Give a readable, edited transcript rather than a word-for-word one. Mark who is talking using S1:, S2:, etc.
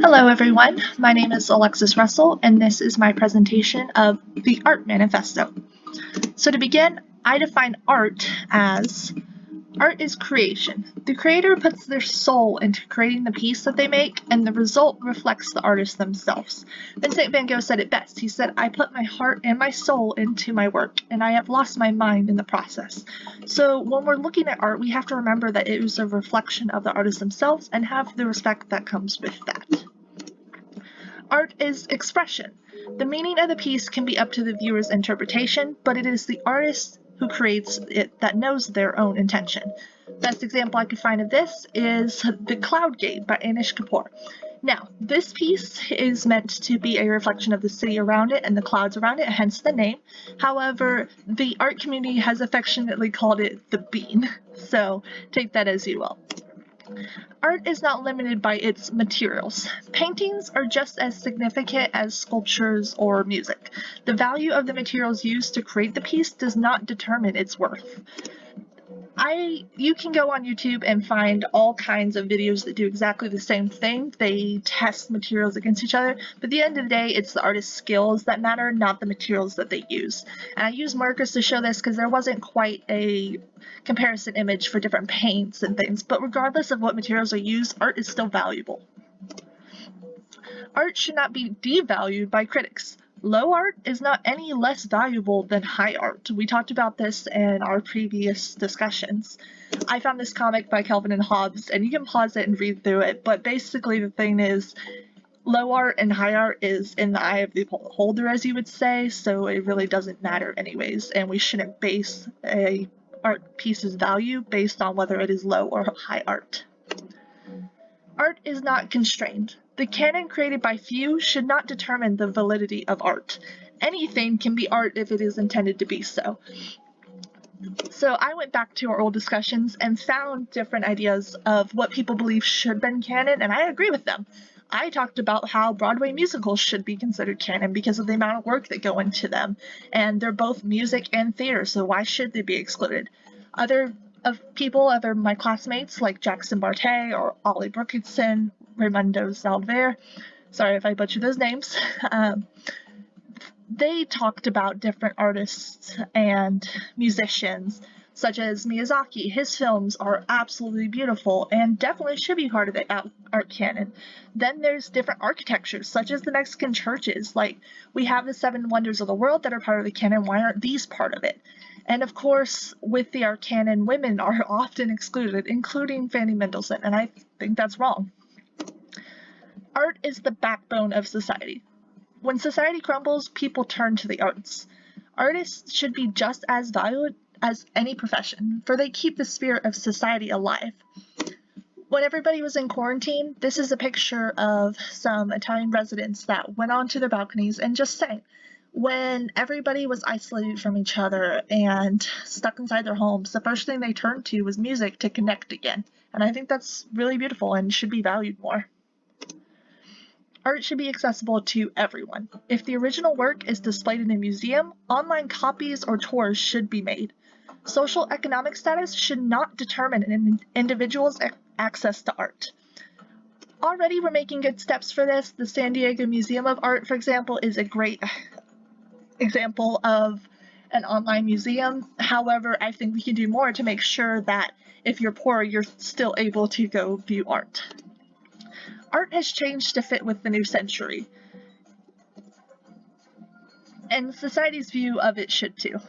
S1: Hello everyone, my name is Alexis Russell and this is my presentation of the ART Manifesto. So to begin, I define art as art is creation. The creator puts their soul into creating the piece that they make, and the result reflects the artist themselves. Vincent van Gogh said it best. He said, "I put my heart and my soul into my work, and I have lost my mind in the process." So when we're looking at art, we have to remember that it is a reflection of the artists themselves and have the respect that comes with that. Art is expression. The meaning of the piece can be up to the viewer's interpretation, but it is the artist who creates it that knows their own intention. Best example I could find of this is The Cloud Gate by Anish Kapoor. Now, this piece is meant to be a reflection of the city around it and the clouds around it, hence the name. However, the art community has affectionately called it the bean, so take that as you will. Art is not limited by its materials. Paintings are just as significant as sculptures or music. The value of the materials used to create the piece does not determine its worth. You can go on YouTube and find all kinds of videos that do exactly the same thing. They test materials against each other, but at the end of the day, it's the artist's skills that matter, not the materials that they use. And I use markers to show this because there wasn't quite a comparison image for different paints and things, but regardless of what materials are used, art is still valuable. Art should not be devalued by critics. Low art is not any less valuable than high art. We talked about this in our previous discussions. I found this comic by Calvin and Hobbes, and you can pause it and read through it, but basically the thing is, low art and high art is in the eye of the beholder, as you would say, so it really doesn't matter anyways, and we shouldn't base a art piece's value based on whether it is low or high art. Art is not constrained. The canon created by few should not determine the validity of art. Anything can be art if it is intended to be so. So I went back to our old discussions and found different ideas of what people believe should have been canon, and I agree with them. I talked about how Broadway musicals should be considered canon because of the amount of work that go into them, and they're both music and theater, so why should they be excluded? Other my classmates like Jackson Barté or Ollie Brookison, Raimundo Salver, sorry if I butcher those names, they talked about different artists and musicians, such as Miyazaki. His films are absolutely beautiful and definitely should be part of the art canon. Then there's different architectures, such as the Mexican churches. Like, we have the 7 wonders of the world that are part of the canon. Why aren't these part of it? And of course, with the art canon, women are often excluded, including Fanny Mendelssohn, and I think that's wrong. Art is the backbone of society. When society crumbles, people turn to the arts. Artists should be just as valued as any profession, for they keep the spirit of society alive. When everybody was in quarantine, this is a picture of some Italian residents that went onto their balconies and just sang. When everybody was isolated from each other and stuck inside their homes, the first thing they turned to was music to connect again. And I think that's really beautiful and should be valued more. Art should be accessible to everyone. If the original work is displayed in a museum, online copies or tours should be made. Social economic status should not determine an individual's access to art. Already we're making good steps for this. The San Diego Museum of Art, for example, is a great example of an online museum. However, I think we can do more to make sure that if you're poor, you're still able to go view art. Art has changed to fit with the new century, and society's view of it should too.